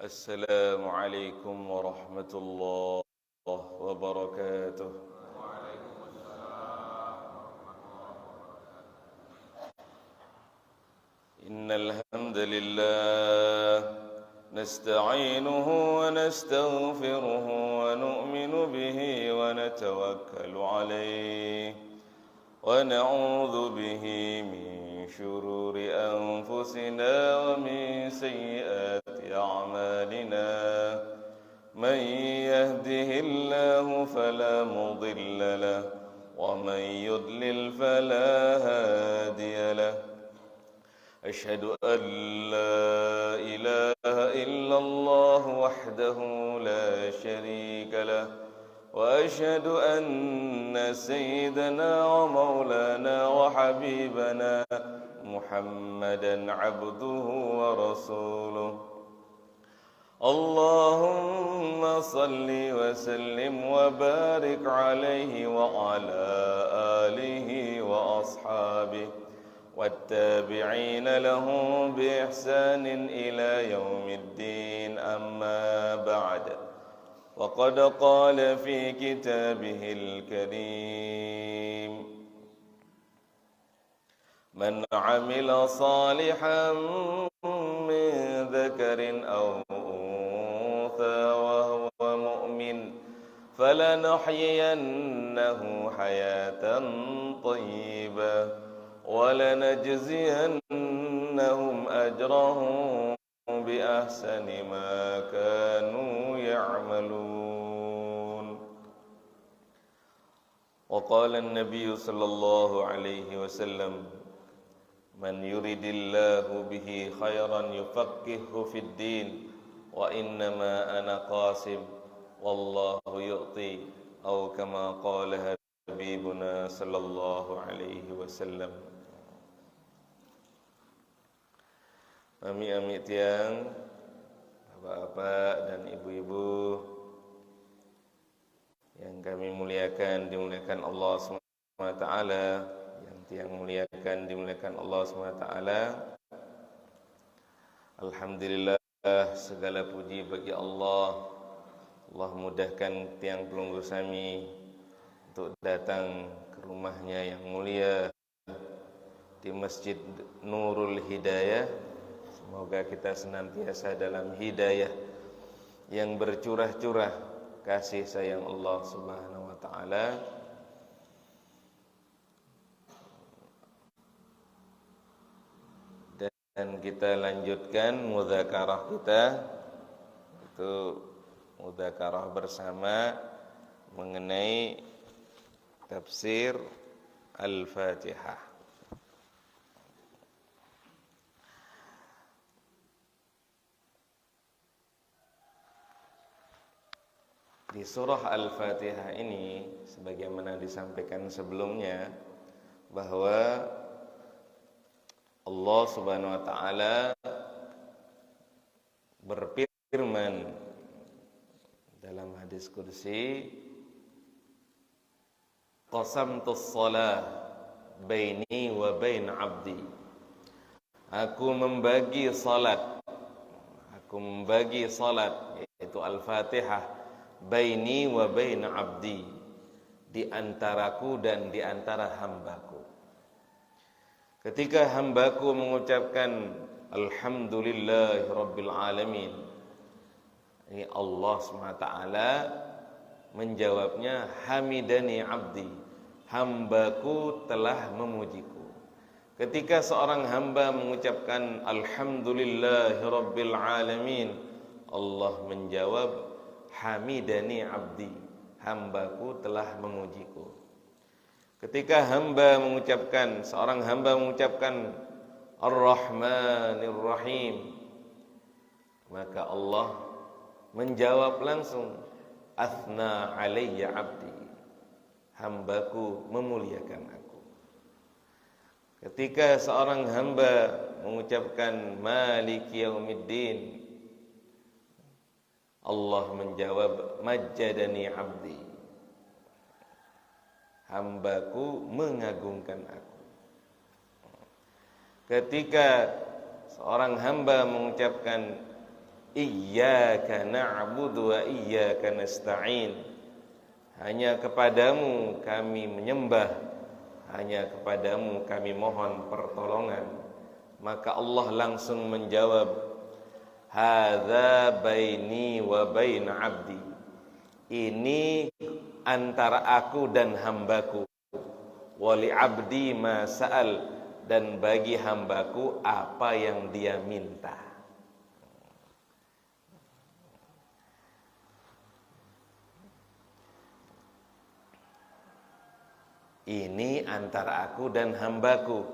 السلام عليكم ورحمة الله وبركاته. إن الحمد لله نستعينه ونستغفره ونؤمن به ونتوكل عليه ونعوذ به من شرور أنفسنا ومن سيئات أعمالنا. من يهده الله فلا مضل له ومن يضلل فلا هادي له. أشهد أن لا إله إلا الله وحده لا شريك له وأشهد أن سيدنا ومولانا وحبيبنا محمدا عبده ورسوله. اللهم صل وسلم وبارك عليه وعلى آله وأصحابه والتابعين لهم بإحسان إلى يوم الدين. أما بعد، وقد قال في كتابه الكريم: من عمل صالحا من ذكر أو أنثى وهو مؤمن فلنحيينه حياة طيبة ولنجزينهم أجرهم بأحسن ما كانوا يعملون. وقال النبي صلى الله عليه وسلم: من يرد الله به خيرا يفقهه في الدين وإنما أنا قاسم والله يعطي، أو كما قال حبيبنا صلى الله عليه وسلم. Ami-ami tiang, bapak-bapak dan ibu-ibu yang kami muliakan, dimuliakan Allah SWT, yang tiang muliakan, dimuliakan Allah SWT. Alhamdulillah, segala puji bagi Allah. Allah mudahkan tiang pelunggu sami untuk datang ke rumahnya yang mulia di Masjid Nurul Hidayah. Semoga kita senantiasa dalam hidayah yang bercurah-curah kasih sayang Allah Subhanahu wa taala. Dan kita lanjutkan mudzakarah kita, itu mudzakarah bersama mengenai tafsir Al-Fatihah. Di surah Al-Fatihah ini, sebagaimana disampaikan sebelumnya, bahwa Allah Subhanahu wa taala berfirman dalam hadis qudsi, qasamtus shalah baini wa bain 'abdi. Aku membagi salat, yaitu Al-Fatihah, baini wa bain 'abdi, di antaraku dan di antara hambaku. Ketika hambaku mengucapkan alhamdulillahi rabbil alamin, ini Allah SWT menjawabnya hamidani abdi, hambaku telah memujiku. Ketika seorang hamba mengucapkan alhamdulillahi rabbil alamin, Allah menjawab hamidani abdi, hambaku telah memujiku. Ketika seorang hamba mengucapkan Ar-Rahmanir Rahim, maka Allah menjawab langsung Athna alayya abdi, hambaku memuliakan aku. Ketika seorang hamba mengucapkan Maliki Yaumiddin, Allah menjawab Majjadani abdi, hambaku mengagungkan aku. Ketika seorang hamba mengucapkan Iyyaka na'budu wa iyyaka nasta'in. Hanya kepadamu kami menyembah, hanya kepadamu kami mohon pertolongan. Maka Allah langsung menjawab, hadza baini wa baina 'abdi. Ini antara aku dan hambaku. Wali 'abdi ma sa'al, dan bagi hambaku apa yang dia minta. Ini antara aku dan hambaku,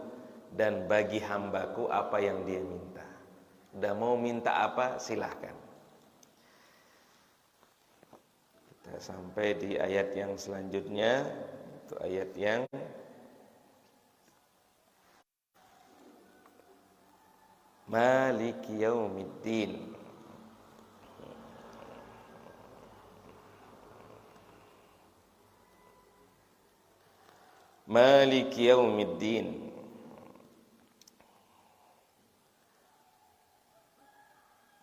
dan bagi hambaku apa yang dia minta. Udah mau minta apa silahkan. Kita sampai di ayat yang selanjutnya. Itu ayat yang Maliki yaumiddin. Maliki yaumiddin.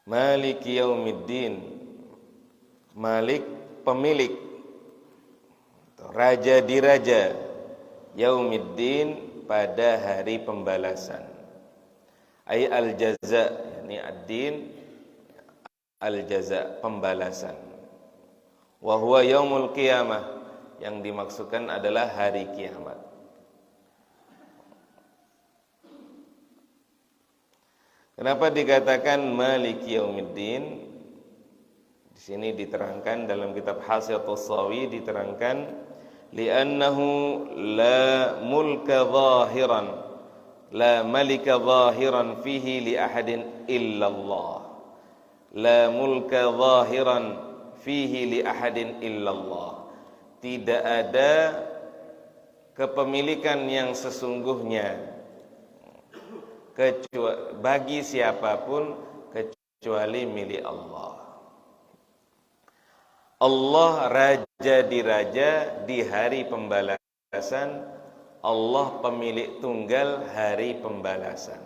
Maliki yaumiddin. Malik, pemilik, raja di raja. Yaumiddin, pada hari pembalasan. Ay al-jaza, yakni ad-din, al-jaza, pembalasan. Wa huwa yaumul qiyamah, yang dimaksudkan adalah hari kiamat. Kenapa dikatakan Maliki Yaumiddin? Di sini diterangkan dalam kitab Hasyatus Sawi, diterangkan li'annahu la mulka zahiran, la malika zahiran fihi li ahadin illallah. La mulka zahiran fihi li ahadin illallah. Tidak ada kepemilikan yang sesungguhnya bagi siapapun kecuali milik Allah. Allah raja di raja di hari pembalasan. Allah pemilik tunggal hari pembalasan.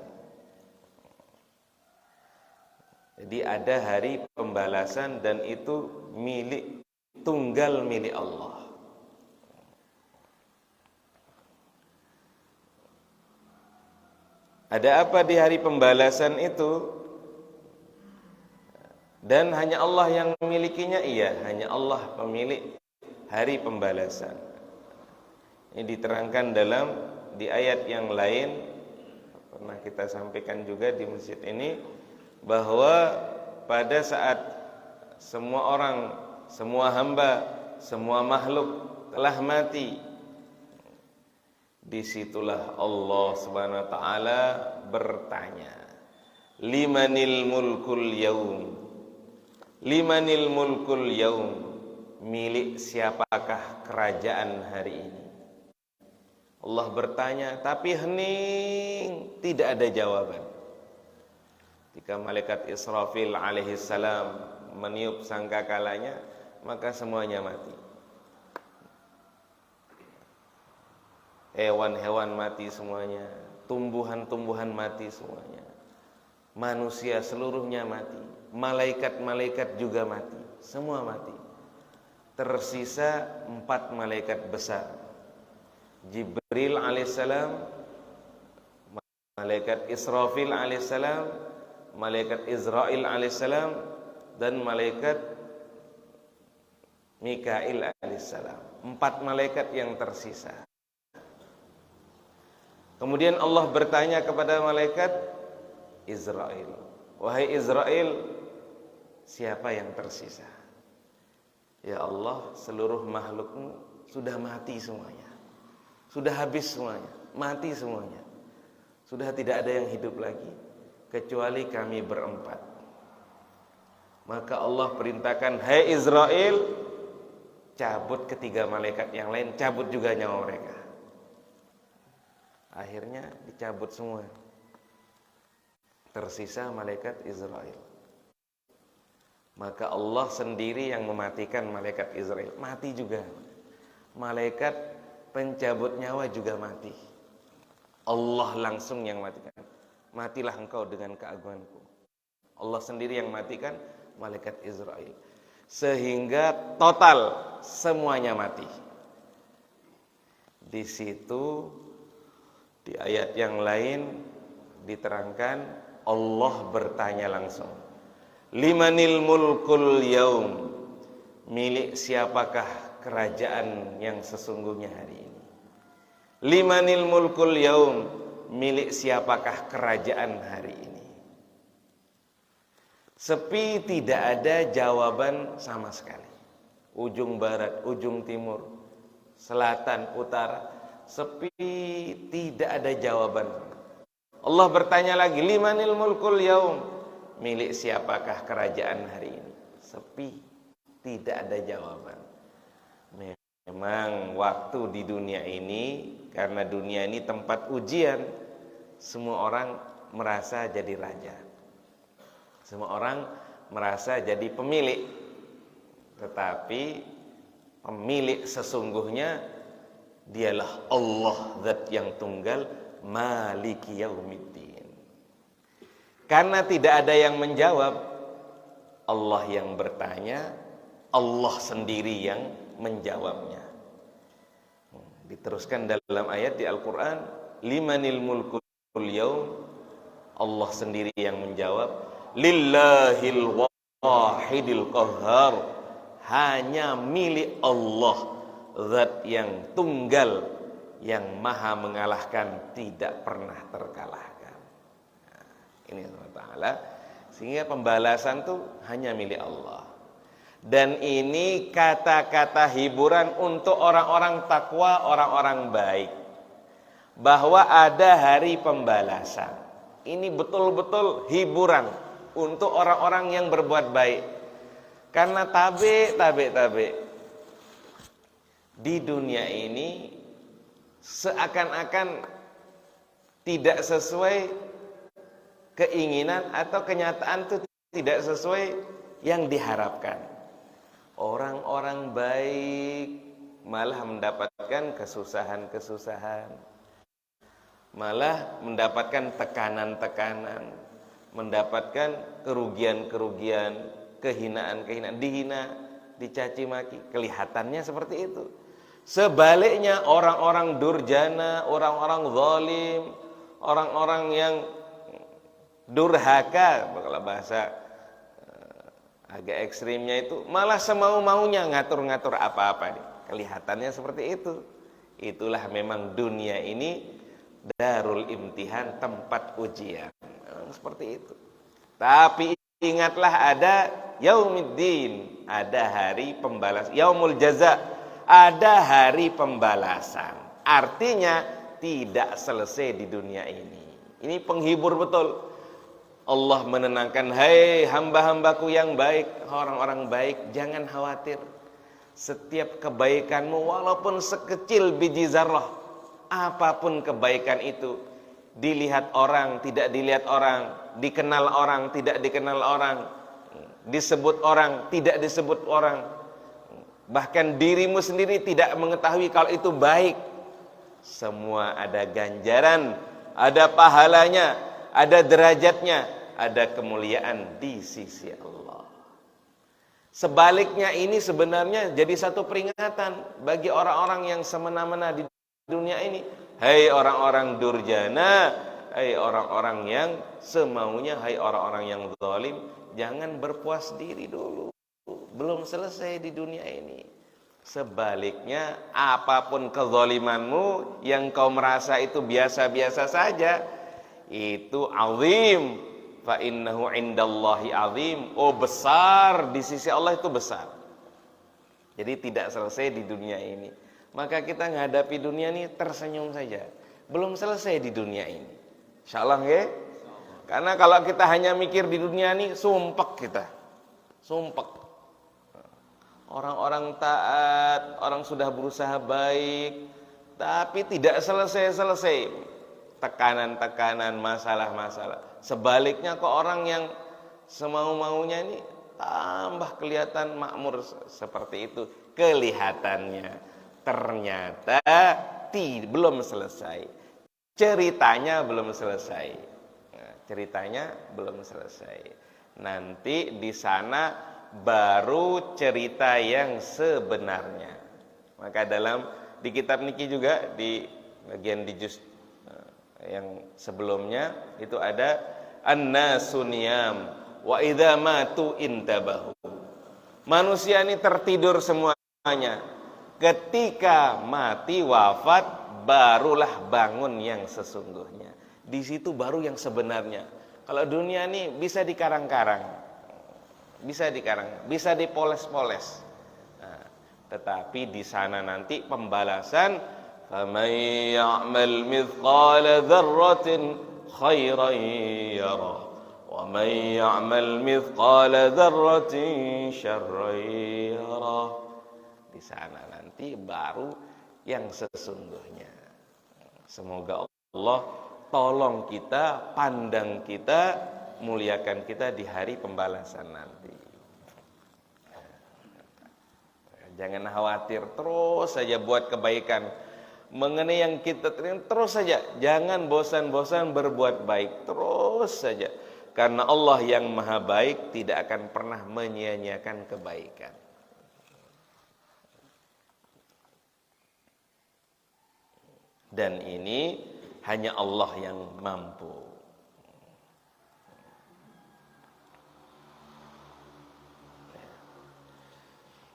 Jadi ada hari pembalasan dan itu milik tunggal milik Allah. Ada apa di hari pembalasan itu? Dan hanya Allah yang memilikinya? Iya, hanya Allah pemilik hari pembalasan. Ini diterangkan di ayat yang lain, pernah kita sampaikan juga di masjid ini, bahwa pada saat semua orang, semua hamba, semua makhluk telah mati, disitulah Allah Subhanahu wa taala bertanya, limanil mulkul yaum, limanil mulkul yaum, milik siapakah kerajaan hari ini? Allah bertanya, tapi hening, tidak ada jawaban. Ketika malaikat Israfil alaihissalam meniup sangkakalanya, maka semuanya mati. Hewan-hewan mati semuanya, tumbuhan-tumbuhan mati semuanya, manusia seluruhnya mati, malaikat-malaikat juga mati, semua mati. Tersisa 4 malaikat besar, Jibril alaihissalam, malaikat Israfil alaihissalam, malaikat Israil alaihissalam, dan malaikat Mikail alaihissalam. 4 malaikat yang tersisa. Kemudian Allah bertanya kepada malaikat Israil, wahai Israil, siapa yang tersisa? Ya Allah, seluruh makhlukmu sudah mati semuanya, sudah habis semuanya, mati semuanya, sudah tidak ada yang hidup lagi kecuali kami berempat. Maka Allah perintahkan, hai Israil, cabut ketiga malaikat yang lain, cabut juga nyawa mereka. Akhirnya dicabut semua. Tersisa malaikat Israil. Maka Allah sendiri yang mematikan malaikat Israil. Mati juga. Malaikat pencabut nyawa juga mati. Allah langsung yang matikan. Matilah engkau dengan keagunganku. Allah sendiri yang matikan malaikat Israil. Sehingga total semuanya mati. Di situ di ayat yang lain diterangkan Allah bertanya langsung, limanil mulkul yaum, milik siapakah kerajaan yang sesungguhnya hari ini. Limanil mulkul yaum, milik siapakah kerajaan hari ini. Sepi, tidak ada jawaban sama sekali. Ujung barat, ujung timur, selatan, utara, sepi, tidak ada jawaban. Allah bertanya lagi, limanil mulkul yaum, milik siapakah kerajaan hari ini. Sepi, tidak ada jawaban. Memang waktu di dunia ini, karena dunia ini tempat ujian, semua orang merasa jadi raja, semua orang merasa jadi pemilik. Tetapi pemilik sesungguhnya dialah Allah, zat yang tunggal, maliki yaumiddin. Karena tidak ada yang menjawab, Allah yang bertanya, Allah sendiri yang menjawabnya. Diteruskan dalam ayat di Al-Quran, limanil mulkul yaum, Allah sendiri yang menjawab, lillahil wahidil qahhar, hanya milik Allah, zat yang tunggal, yang maha mengalahkan, tidak pernah terkalahkan. Nah, ini Allah. Sehingga pembalasan itu hanya milik Allah. Dan ini kata-kata hiburan untuk orang-orang takwa, orang-orang baik, bahwa ada hari pembalasan. Ini betul-betul hiburan untuk orang-orang yang berbuat baik. Karena tabe di dunia ini seakan-akan tidak sesuai keinginan atau kenyataan itu tidak sesuai yang diharapkan. Orang-orang baik malah mendapatkan kesusahan-kesusahan, malah mendapatkan tekanan-tekanan, mendapatkan kerugian-kerugian, kehinaan-kehinaan, dihina, dicaci maki, kelihatannya seperti itu. Sebaliknya orang-orang durjana, orang-orang zalim, orang-orang yang durhaka, kalau bahasa agak ekstrimnya itu, malah semau-maunya ngatur-ngatur apa-apa. Kelihatannya seperti itu. Itulah memang dunia ini darul imtihan, tempat ujian. Seperti itu. Tapi ingatlah ada yaumiddin, ada hari pembalasan, yaumul jaza, ada hari pembalasan. Artinya tidak selesai di dunia ini. Ini penghibur betul. Allah menenangkan, hai hamba-hambaku yang baik, orang-orang baik, jangan khawatir. Setiap kebaikanmu walaupun sekecil biji zarrah, apapun kebaikan itu, dilihat orang, tidak dilihat orang, dikenal orang, tidak dikenal orang, disebut orang, tidak disebut orang, bahkan dirimu sendiri tidak mengetahui kalau itu baik, semua ada ganjaran, ada pahalanya, ada derajatnya, ada kemuliaan di sisi Allah. Sebaliknya ini sebenarnya jadi satu peringatan bagi orang-orang yang semena-mena di dunia ini. Hai orang-orang durjana, hai orang-orang yang semaunya, hai orang-orang yang zalim, jangan berpuas diri dulu. Belum selesai di dunia ini. Sebaliknya, apapun kezalimanmu yang kau merasa itu biasa-biasa saja, itu azim, fa innahu indallahi azim. Oh, besar di sisi Allah, itu besar. Jadi tidak selesai di dunia ini. Maka kita menghadapi dunia ini tersenyum saja. Belum selesai di dunia ini. Insyaallah ya. Karena kalau kita hanya mikir di dunia ini, sumpek kita. Sumpek. Orang-orang taat, orang sudah berusaha baik, tapi tidak selesai-selesai. Tekanan-tekanan, masalah-masalah. Sebaliknya kok orang yang semau-maunya ini tambah kelihatan makmur seperti itu. Kelihatannya. Ternyata belum selesai. Ceritanya belum selesai. Nah, ceritanya belum selesai. Nanti di sana baru cerita yang sebenarnya. Maka di kitab niki juga di bagian di juz yang sebelumnya itu ada an-nasu niyam wa idza matu intabahu. Manusia ini tertidur semuanya. Ketika mati wafat barulah bangun yang sesungguhnya. Di situ baru yang sebenarnya. Kalau dunia ini bisa dikarang-karang, bisa dipoles-poles. Nah, tetapi di sana nanti pembalasan, faman ya'mal mithqala dzarratin khairan yarah wa man ya'mal mithqala dzarratin syarran yarah. Di sana nanti baru yang sesungguhnya. Semoga Allah tolong kita, pandang kita, muliakan kita di hari pembalasan nanti. Jangan khawatir, terus saja buat kebaikan. Mengenai yang kita terima, terus saja. Jangan bosan-bosan berbuat baik, terus saja. Karena Allah yang maha baik tidak akan pernah menyia-nyiakan kebaikan. Dan ini hanya Allah yang mampu.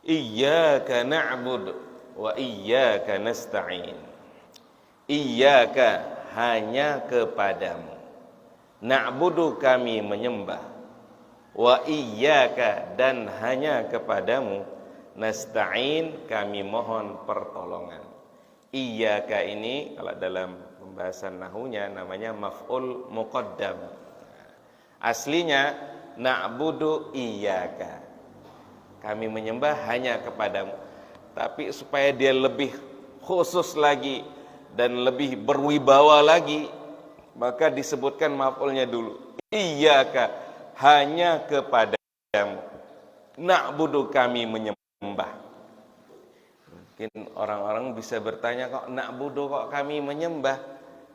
Iyyaka na'budu wa iyyaka nasta'in. Iyyaka, hanya kepadamu. Na'budu, kami menyembah. Wa iyyaka, dan hanya kepadamu. Nasta'in, kami mohon pertolongan. Iyyaka ini kalau dalam pembahasan nahunya namanya maf'ul muqaddam. Aslinya na'budu iyyaka, kami menyembah hanya kepadamu. Tapi supaya dia lebih khusus lagi dan lebih berwibawa lagi, maka disebutkan maf'ulnya dulu. Iyyaka, hanya kepadamu. Na'budu, kami menyembah. Mungkin orang-orang bisa bertanya, kok na'budu, kok kami menyembah?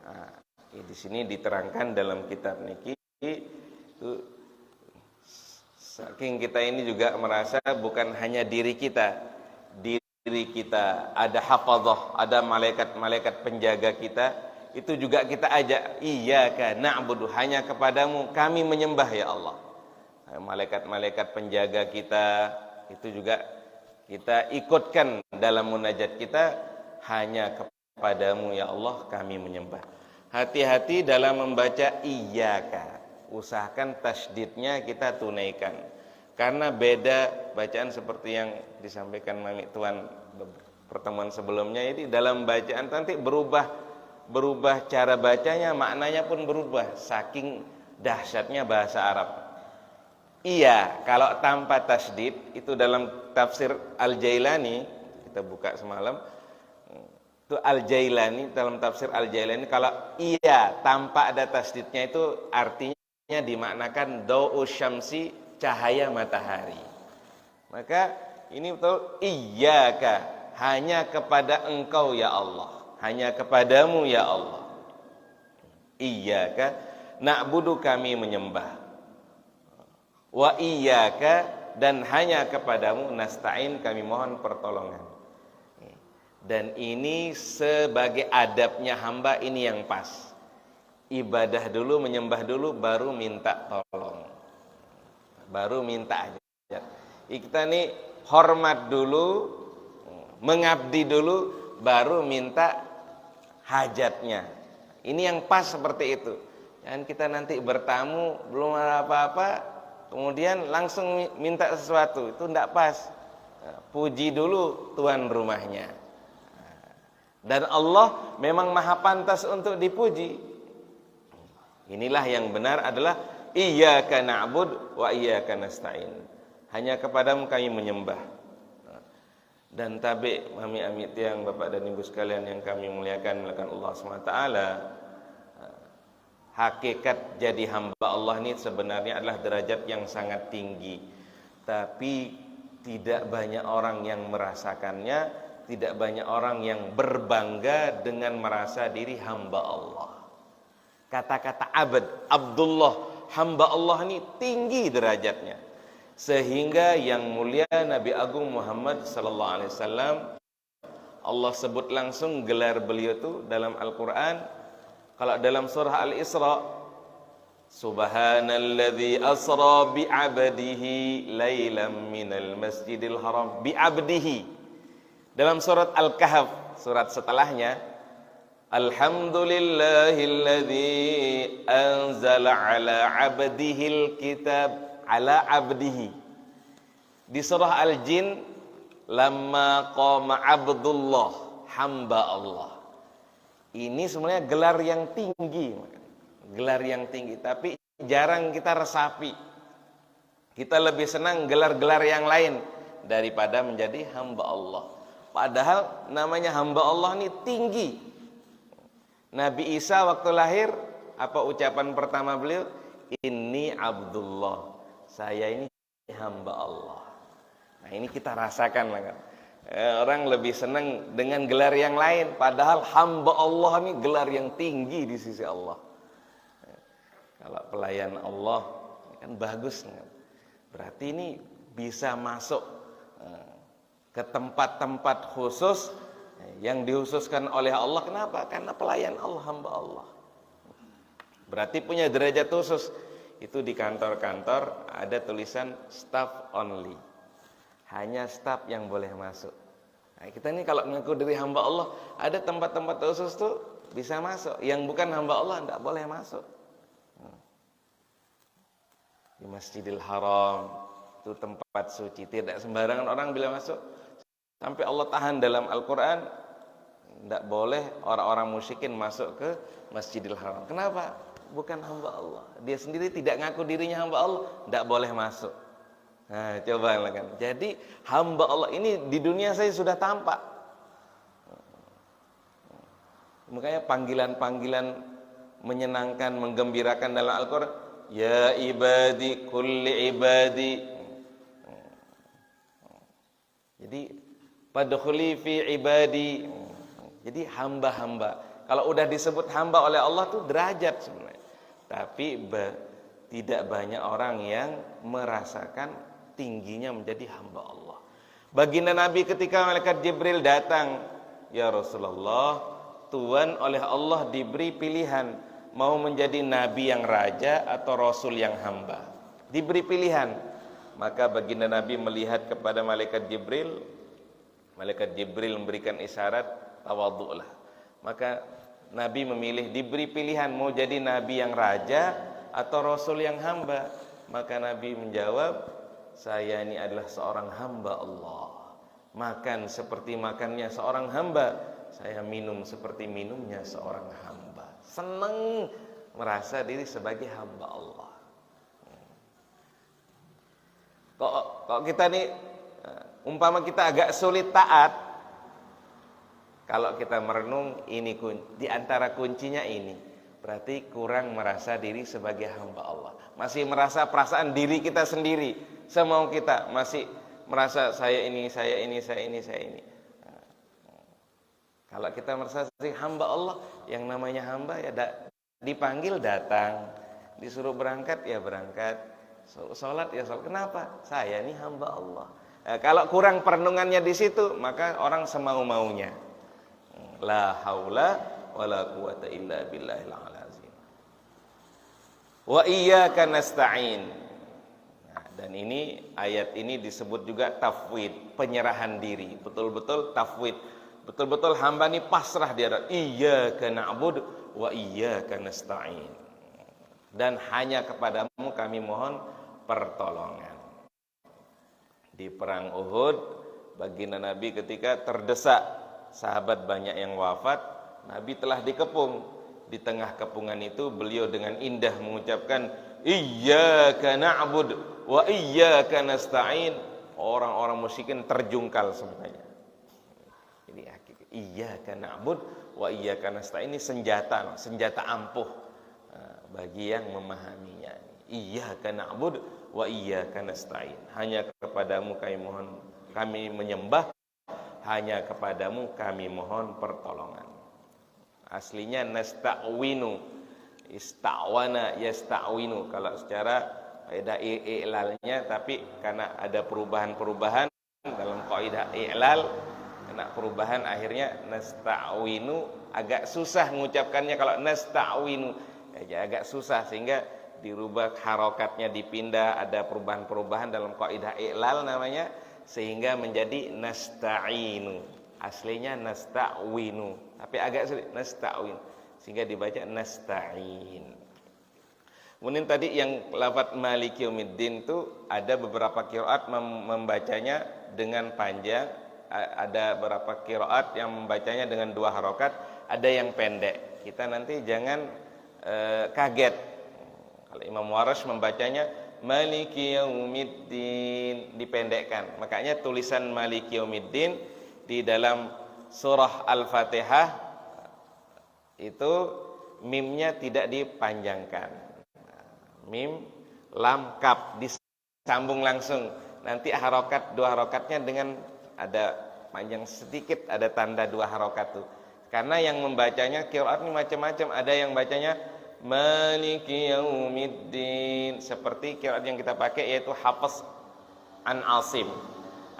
Nah, di sini diterangkan dalam kitab niki, itu saking kita ini juga merasa bukan hanya diri kita ada hafadzah, ada malaikat-malaikat penjaga kita, itu juga kita ajak, iyyaka na'budu, hanya kepadamu kami menyembah ya Allah. Malaikat-malaikat penjaga kita itu juga kita ikutkan dalam munajat kita, hanya kepadamu ya Allah kami menyembah. Hati-hati dalam membaca iyyaka, usahakan tasydidnya kita tunaikan. Karena beda bacaan seperti yang disampaikan Mami Tuan pertemuan sebelumnya, ini dalam bacaan nanti berubah cara bacanya, maknanya pun berubah saking dahsyatnya bahasa Arab. Iya, kalau tanpa tasydid itu dalam tafsir Al-Jailani, kita buka semalam, itu Al-Jailani, dalam tafsir Al-Jailani, kalau iya tanpa ada tasydidnya itu artinya dimaknakan dau'u syamsi, cahaya matahari. Maka ini betul, iyyaka, hanya kepada engkau ya Allah, hanya kepadamu ya Allah. Iyyaka na'budu, kami menyembah. Wa iyyaka, dan hanya kepadamu nasta'in, kami mohon pertolongan. Dan ini sebagai adabnya hamba, ini yang pas. Ibadah dulu, menyembah dulu, baru minta tolong, baru minta aja. Kita nih hormat dulu, mengabdi dulu, baru minta hajatnya. Ini yang pas seperti itu. Dan kita nanti bertamu belum ada apa-apa, kemudian langsung minta sesuatu, itu tidak pas. Puji dulu tuan rumahnya. Dan Allah memang maha pantas untuk dipuji. Inilah yang benar adalah iyyaka na'bud wa iyyaka nasta'in. Hanya kepadamu kami menyembah. Dan tabi mami amit yang Bapak dan Ibu sekalian yang kami muliakan Allah SWT, hakikat jadi hamba Allah ini sebenarnya adalah derajat yang sangat tinggi. Tapi tidak banyak orang yang merasakannya, tidak banyak orang yang berbangga dengan merasa diri hamba Allah. Kata-kata abd, Abdullah, hamba Allah ini tinggi derajatnya. Sehingga yang mulia Nabi Agung Muhammad sallallahu alaihi wasallam, Allah sebut langsung gelar beliau itu dalam Al-Qur'an. Kalau dalam surah Al-Isra, Subhanalladzi asra bi'abdihi lailam minal masjidil haram bi'abdihi. Dalam surat Al-Kahf, surat setelahnya, Alhamdulillahilladzi anzala ala abdihil kitab ala abdihi. Di surah Al-Jin, lamma qama abdullah, hamba Allah. Ini sebenarnya gelar yang tinggi, gelar yang tinggi, tapi jarang kita resapi. Kita lebih senang gelar-gelar yang lain daripada menjadi hamba Allah. Padahal namanya hamba Allah ini tinggi. Nabi Isa waktu lahir, apa ucapan pertama beliau? Inni Abdullah, saya ini hamba Allah. Nah ini kita rasakan lah kan. Orang lebih senang dengan gelar yang lain, padahal hamba Allah ini gelar yang tinggi di sisi Allah. Kalau pelayan Allah kan bagus, berarti ini bisa masuk ke tempat-tempat khusus yang dikhususkan oleh Allah. Kenapa? Karena pelayan Allah, hamba Allah. Berarti punya derajat khusus. Itu di kantor-kantor ada tulisan staff only, hanya staff yang boleh masuk. Nah, kita ini kalau mengaku diri hamba Allah, ada tempat-tempat khusus tuh bisa masuk. Yang bukan hamba Allah tidak boleh masuk. Di Masjidil Haram itu tempat suci, tidak sembarangan orang bila masuk. Sampai Allah tahan dalam Al-Quran, tidak boleh orang-orang musyrikin masuk ke Masjidil Haram. Kenapa? Bukan hamba Allah. Dia sendiri tidak ngaku dirinya hamba Allah, tidak boleh masuk. Nah, coba kan. Jadi hamba Allah ini di dunia saya sudah tampak. Makanya panggilan-panggilan menyenangkan, menggembirakan dalam Al-Quran, ya ibadi kulli ibadi. Jadi padkhuli fi ibadi. Jadi hamba-hamba. Kalau udah disebut hamba oleh Allah tuh derajat sebenarnya. Tapi tidak banyak orang yang merasakan tingginya menjadi hamba Allah. Baginda Nabi ketika malaikat Jibril datang, ya Rasulullah, Tuhan oleh Allah diberi pilihan mau menjadi nabi yang raja atau rasul yang hamba. Diberi pilihan. Maka baginda Nabi melihat kepada malaikat Jibril. Malaikat Jibril memberikan isyarat tawadhu'lah. Maka Nabi memilih, diberi pilihan mau jadi nabi yang raja atau rasul yang hamba. Maka Nabi menjawab, saya ini adalah seorang hamba Allah. Makan seperti makannya seorang hamba, saya minum seperti minumnya seorang hamba. Senang merasa diri sebagai hamba Allah. Kok kita nih, umpama kita agak sulit taat, kalau kita merenung, ini di antara kuncinya ini, berarti kurang merasa diri sebagai hamba Allah. Masih merasa perasaan diri kita sendiri, semau kita masih merasa saya ini. Kalau kita merasa hamba Allah, yang namanya hamba ya dipanggil datang, disuruh berangkat ya berangkat, sholat ya sholat. Kenapa? Saya ini hamba Allah. Nah, kalau kurang perenungannya di situ, maka orang semau-maunya. La haula wala quwata illa billahil azim. Wa iyyaka nasta'in. Nah, dan ini ayat ini disebut juga tafwid, penyerahan diri. Betul-betul tafwid. Betul-betul hamba ini pasrah di hadapan iyyaka na'budu wa iyyaka nasta'in. Dan hanya kepadamu kami mohon pertolongan. Di perang Uhud, baginda Nabi ketika terdesak, sahabat banyak yang wafat, Nabi telah dikepung. Di tengah kepungan itu beliau dengan indah mengucapkan iyyaka na'budu wa iyyaka nasta'in. Orang-orang musyrikin terjungkal semuanya. Jadi iyyaka na'budu wa iyyaka nasta'in ini senjata ampuh bagi yang memahaminya. Iyyaka na'budu wa iyyaka nasta'in. Hanya kepadamu kami menyembah, hanya kepadamu kami mohon pertolongan. Aslinya nasta'winu. Ista'wana yasta'winu kalau secara kaidah i'lalnya, tapi karena ada perubahan-perubahan dalam kaidah i'lal, kena perubahan akhirnya nasta'winu, agak susah mengucapkannya kalau nasta'winu, agak susah sehingga dirubah harokatnya, dipindah, ada perubahan-perubahan dalam kaidah i'lal namanya, sehingga menjadi nasta'inu. Aslinya nasta'winu, tapi agak sulit nasta'win, sehingga dibaca nasta'in. Kemudian tadi yang lafaz Maliki Yaumiddin itu ada beberapa qiraat membacanya dengan panjang, ada beberapa qiraat yang membacanya dengan 2 harokat, ada yang pendek. Kita nanti jangan kaget. Kalau Imam Warash membacanya Maliki Yaumiddin dipendekkan. Makanya tulisan Maliki Yaumiddin di dalam surah Al-Fatihah itu mimnya tidak dipanjangkan. Mim, lam, kaf disambung langsung. Nanti harokat 2 harokatnya dengan ada panjang sedikit, ada tanda 2 harokat tuh. Karena yang membacanya qiraat ini macam-macam. Ada yang bacanya Maliki Yaumiddin seperti qiraat yang kita pakai yaitu Hafs an Asim.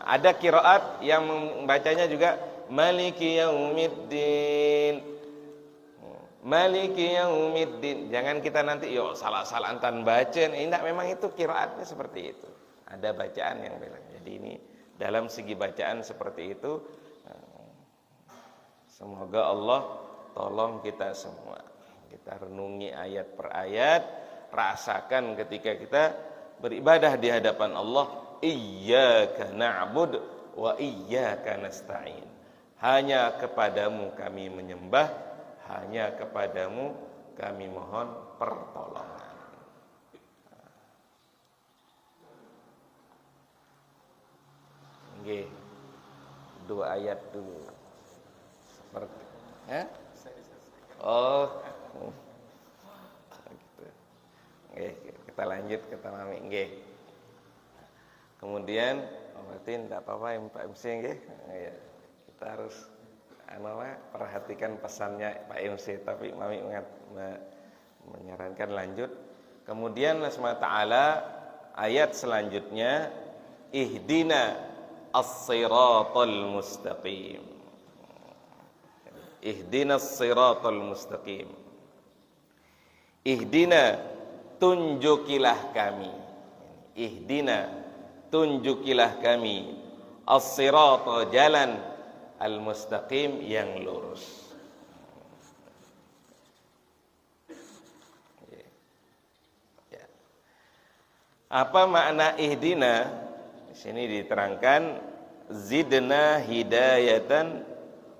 Ada qiraat yang membacanya juga Maliki Yaumiddin. Maliki Yaumiddin. Jangan kita nanti salah-salah antan baca. Tidak, memang itu qiraatnya seperti itu. Ada bacaan yang bilang. Jadi ini dalam segi bacaan seperti itu. Semoga Allah tolong kita semua. Kita renungi ayat per ayat, rasakan ketika kita beribadah di hadapan Allah. Iyyaka na'bud wa iyyaka nasta'in. Hanya kepadamu kami menyembah, hanya kepadamu kami mohon pertolongan. Nggih. 2 ayat dulu. Seperti oh. Gitu. Nggih, kita lanjut ke Mami nggih. Kemudian berarti tidak apa-apa Pak MC nggih. Ya, kita harus perhatikan pesannya Pak MC, tapi Mami menyarankan lanjut. Kemudian Allah SWT ayat selanjutnya ihdina as-siratal mustaqim. Ihdinas siratal mustaqim. Ihdina, tunjukilah kami. Ihdina, tunjukilah kami as-sirata, jalan al-mustaqim, yang lurus. Ya. Apa makna ihdina? Di sini diterangkan zidna hidayatan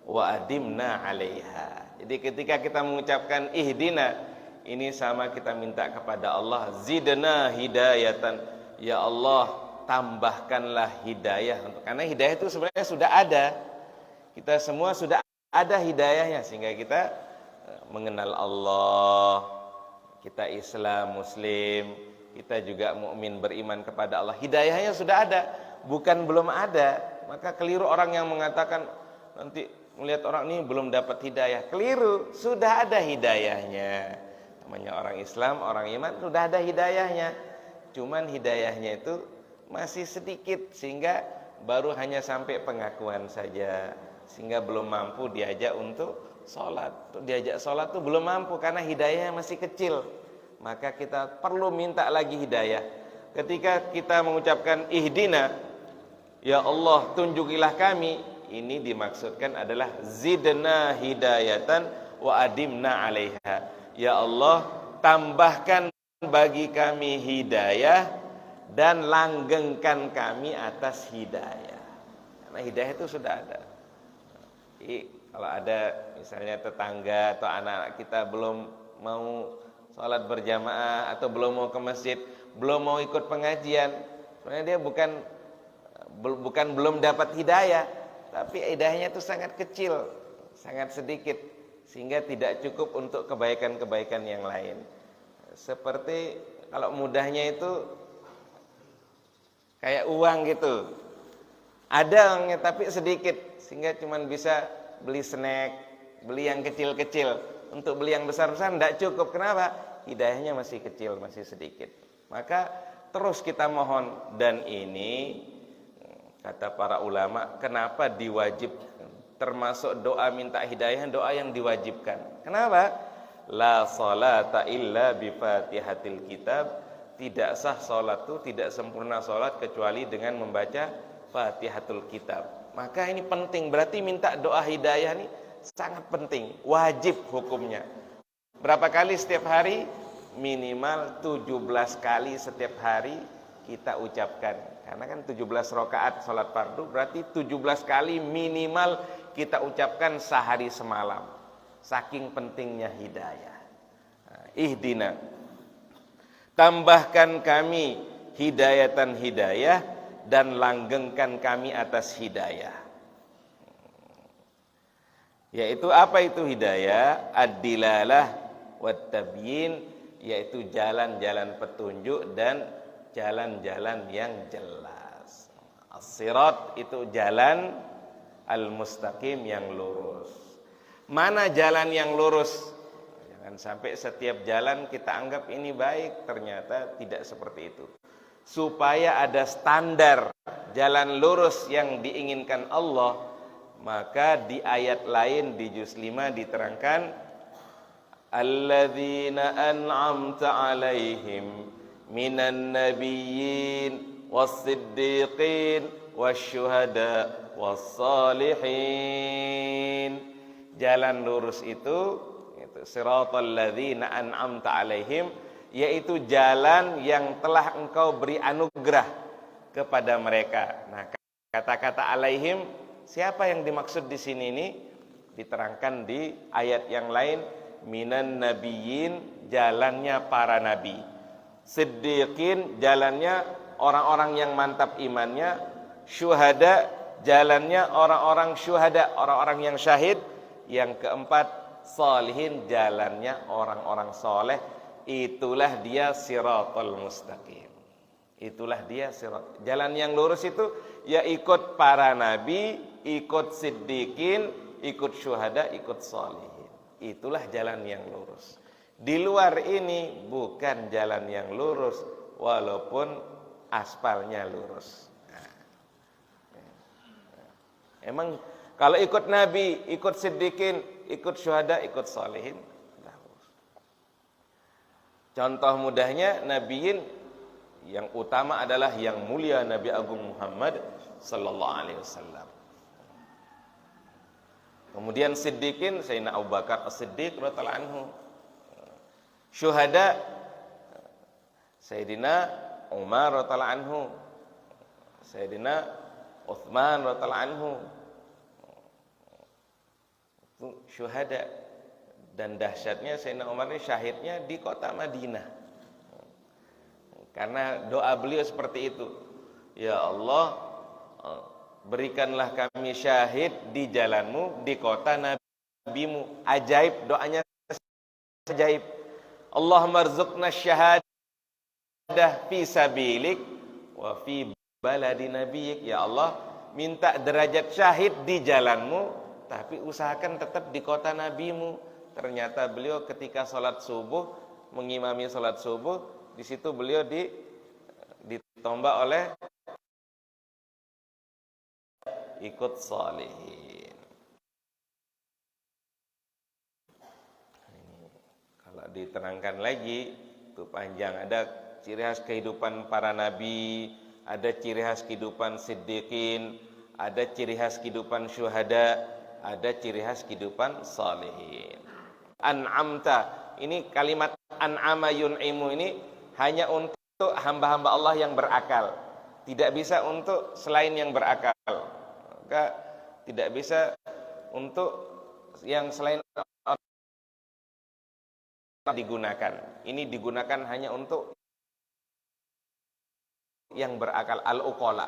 wa adimna 'alaiha. Jadi ketika kita mengucapkan ihdina, ini sama kita minta kepada Allah, zidna hidayatan, ya Allah tambahkanlah hidayah. Karena hidayah itu sebenarnya sudah ada. Kita semua sudah ada hidayahnya, sehingga kita mengenal Allah, kita Islam, Muslim, kita juga mukmin, beriman kepada Allah. Hidayahnya sudah ada, bukan belum ada. Maka keliru orang yang mengatakan nanti melihat orang ini belum dapat hidayah. Keliru, sudah ada hidayahnya. Namanya orang Islam, orang iman, sudah ada hidayahnya. Cuman hidayahnya itu masih sedikit, sehingga baru hanya sampai pengakuan saja, sehingga belum mampu diajak untuk sholat. Diajak sholat itu belum mampu karena hidayahnya masih kecil. Maka kita perlu minta lagi hidayah. Ketika kita mengucapkan ihdina, ya Allah tunjukilah kami, ini dimaksudkan adalah zidna hidayatan wa adimna 'alaiha. Ya Allah, tambahkan bagi kami hidayah dan langgengkan kami atas hidayah. Karena hidayah itu sudah ada. Jadi, kalau ada misalnya tetangga atau anak kita belum mau sholat berjamaah atau belum mau ke masjid, belum mau ikut pengajian, sebenarnya dia bukan belum dapat hidayah, tapi hidayahnya itu sangat kecil, sangat sedikit, sehingga tidak cukup untuk kebaikan-kebaikan yang lain. Seperti kalau mudahnya itu kayak uang gitu, ada uangnya tapi sedikit, sehingga cuma bisa beli snack, beli yang kecil-kecil. Untuk beli yang besar-besar tidak cukup. Kenapa? Hidayahnya masih kecil, masih sedikit. Maka terus kita mohon. Dan ini kata para ulama, kenapa diwajibkan? Termasuk doa minta hidayah, doa yang diwajibkan. Kenapa? La salata illa bi fatihatil kitab. Tidak sah salat itu, tidak sempurna salat kecuali dengan membaca Fatihatul Kitab. Maka ini penting, berarti minta doa hidayah ini sangat penting, wajib hukumnya. Berapa kali setiap hari? Minimal 17 kali setiap hari kita ucapkan. Karena kan 17 rakaat salat fardu, berarti 17 kali minimal kita ucapkan sehari semalam. Saking pentingnya hidayah. Ihdina, tambahkan kami hidayatan hidayah dan langgengkan kami atas hidayah. Yaitu apa itu hidayah? Ad-dilalah wat tabyin, yaitu jalan-jalan petunjuk dan jalan-jalan yang jelas. As-sirat itu jalan, al-mustaqim yang lurus. Mana jalan yang lurus? Jangan sampai setiap jalan kita anggap ini baik, ternyata tidak seperti itu. Supaya ada standar jalan lurus yang diinginkan Allah, maka di ayat lain di juz 5 diterangkan alladzina an'amta 'alaihim minan nabiyyin was-siddiqin wasyuhada was-salihin. Jalan lurus itu siratal ladzina an'amta 'alaihim, yaitu jalan yang telah engkau beri anugerah kepada mereka. Nah, kata-kata 'alaihim, siapa yang dimaksud di sini ini? Diterangkan di ayat yang lain, minan nabiyyin, jalannya para nabi, siddiqin, jalannya orang-orang yang mantap imannya, syuhada, jalannya orang-orang syuhada, orang-orang yang syahid, yang keempat salihin, jalannya orang-orang soleh. Itulah dia siratal mustaqim. Itulah dia sirat. Jalan yang lurus itu ya ikut para nabi, ikut siddiqin, ikut syuhada, ikut salihin. Itulah jalan yang lurus. Di luar ini bukan jalan yang lurus, walaupun aspalnya lurus. Emang kalau ikut nabi, ikut siddiqin, ikut syuhada, ikut salihin. Contoh mudahnya, nabiyin yang utama adalah yang mulia Nabi Agung Muhammad sallallahu alaihi wasallam. Kemudian siddiqin, Sayyidina Abu Bakar As-Siddiq radhiyallahu anhu. Syuhada, Sayyidina Umar radhiyallahu anhu. Sayyidina Utsman radhiyallahu anhu. Itu syuhada. Dan dahsyatnya Sayyidina Umar ini syahidnya di kota Madinah. Karena doa beliau seperti itu. Ya Allah, berikanlah kami syahid di jalanmu, di kota nabimu. Ajaib, doanya ajaib. Allahumma rzuqna syahadah fi sabilik wa fi baladi nabiyik. Ya Allah, minta derajat syahid di jalanmu, tapi usahakan tetap di kota nabimu. Ternyata beliau ketika sholat subuh, mengimami sholat subuh, di situ beliau ditombak oleh ikut sholihin. Kalau diterangkan lagi, itu panjang. Ada ciri khas kehidupan para nabi, ada ciri khas kehidupan siddiqin, ada ciri khas kehidupan syuhada, ada ciri khas kehidupan sholihin. An'amta, ini kalimat an'ama yun'imu ini hanya untuk hamba-hamba Allah yang berakal. Tidak bisa untuk selain yang berakal. Maka tidak bisa untuk yang selain digunakan. Ini digunakan hanya untuk yang berakal, al-uqala.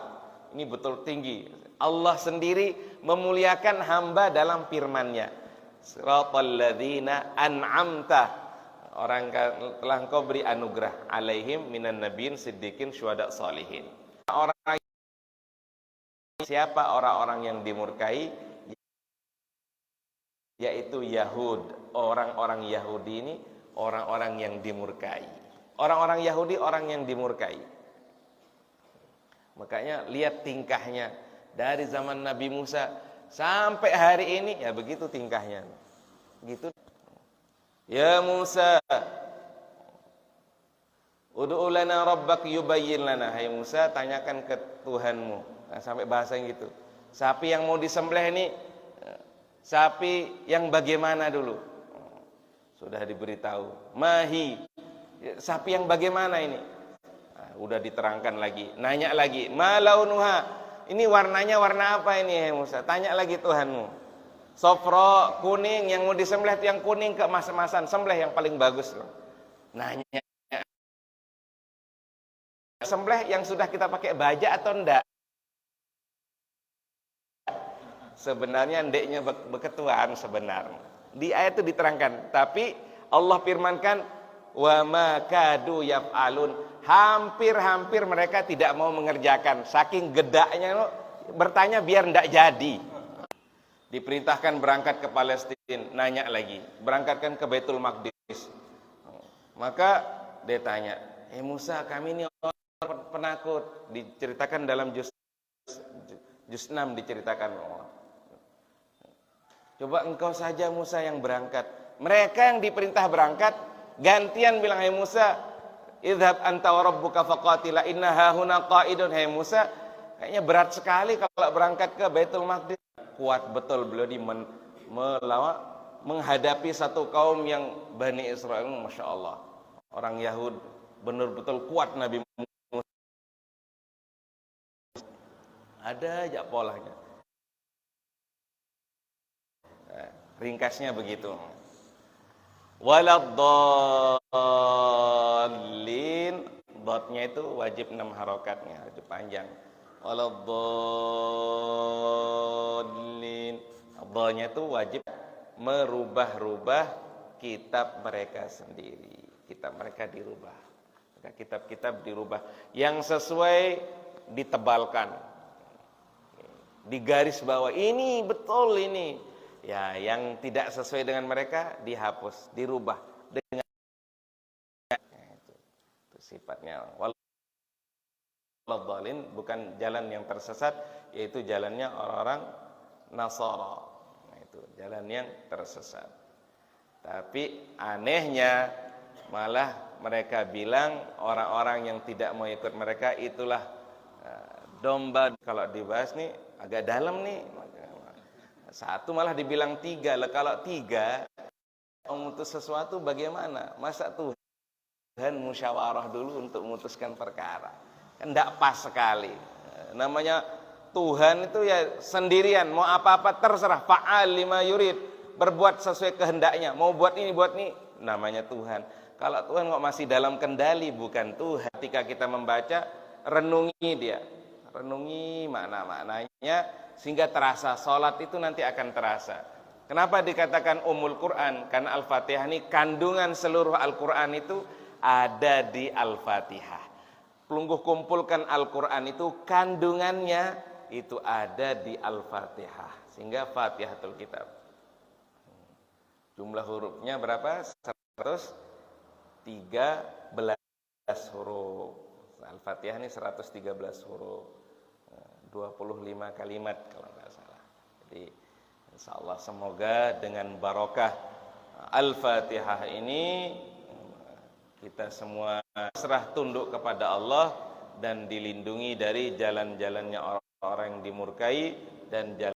Ini betul tinggi. Allah sendiri memuliakan hamba dalam firman-Nya. Siratal ladzina an'amta, orang telah engkau beri anugerah, alaihim minan nabiyyin siddiqin syuhada salihin. Orang siapa orang-orang yang dimurkai? yaitu Yahud. Orang-orang Yahudi ini orang-orang yang dimurkai. Orang-orang Yahudi orang yang dimurkai. Makanya lihat tingkahnya dari zaman Nabi Musa sampai hari ini, ya begitu tingkahnya. Gitu. Ya Musa, ud'u lana rabbak yubayyin lana. Hai Musa, tanyakan ke Tuhanmu. Nah, sampai bahasa gitu. Sapi yang mau disembelih ini sapi yang bagaimana dulu? Sudah diberitahu. Mahi, sapi yang bagaimana ini? Nah, udah diterangkan lagi. Nanya lagi. Ma launuha, ini warnanya warna apa ini hai Musa? Tanya lagi Tuhanmu. Sofro, kuning, yang mau disembelih itu yang kuning keemas-emasan. Sembelih yang paling bagus loh. Nanya. Sembelih yang sudah kita pakai baja atau enggak? Sebenarnya ndeknya beketuan sebenarnya. Di ayat itu diterangkan, tapi Allah firmankan wa ma kadu yaf'alun. Hampir-hampir mereka tidak mau mengerjakan. Saking gedaknya bertanya biar enggak jadi. Diperintahkan berangkat ke Palestina, nanya lagi, berangkatkan ke Baitul Maqdis. Maka dia tanya, Musa, kami ini penakut. Diceritakan dalam juz 6 diceritakan. Coba engkau saja Musa yang berangkat. Mereka yang diperintah berangkat gantian bilang, hai Musa, idhab anta wa rabbuka faqatila inna hahuna qa'idun. Hai Musa, kayaknya berat sekali kalau berangkat ke Baitul Maqdis. Kuat betul beliau menghadapi satu kaum yang Bani Israel. Masya Allah, orang Yahud benar-betul kuat. Nabi Musa ada aja polanya. Nah, ringkasnya begitu. Waladdallin, dotnya itu wajib 6 harokatnya, wajib panjang. Waladdallin, dhalnya itu wajib merubah-rubah kitab mereka sendiri. Kitab mereka dirubah. Maka kitab-kitab dirubah. Yang sesuai ditebalkan. Di garis bawah, ini betul ini. Ya, yang tidak sesuai dengan mereka dihapus, dirubah dengan itu sifatnya. Waladdallin bukan jalan yang tersesat, yaitu jalannya orang-orang Nasara. Nah, itu jalan yang tersesat. Tapi anehnya malah mereka bilang orang-orang yang tidak mau ikut mereka itulah domba. Kalau dibahas nih agak dalam nih. Satu malah dibilang 3. Kalau 3 memutus sesuatu bagaimana? Masa Tuhan musyawarah dulu untuk memutuskan perkara? Kan tidak pas sekali. Namanya Tuhan itu ya sendirian, mau apa-apa terserah. Fa'al lima yurid, berbuat sesuai kehendaknya. Mau buat ini, namanya Tuhan. Kalau Tuhan kok masih dalam kendali, bukan Tuhan. Ketika kita membaca, renungi dia. Renungi makna-maknanya sehingga terasa. Salat itu nanti akan terasa. Kenapa dikatakan Ummul Quran? Karena Al-Fatihah ini kandungan seluruh Al-Quran itu ada di Al-Fatihah. Pelungguh kumpulkan Al-Quran itu kandungannya itu ada di Al-Fatihah. Sehingga Fatihatul Kitab. Jumlah hurufnya berapa? 113 huruf. Al-Fatihah ini 113 huruf. 25 kalimat kalau nggak salah. Jadi insyaallah semoga dengan barokah Al-Fatihah ini kita semua serah tunduk kepada Allah dan dilindungi dari jalan-jalannya orang-orang yang dimurkai dan jalan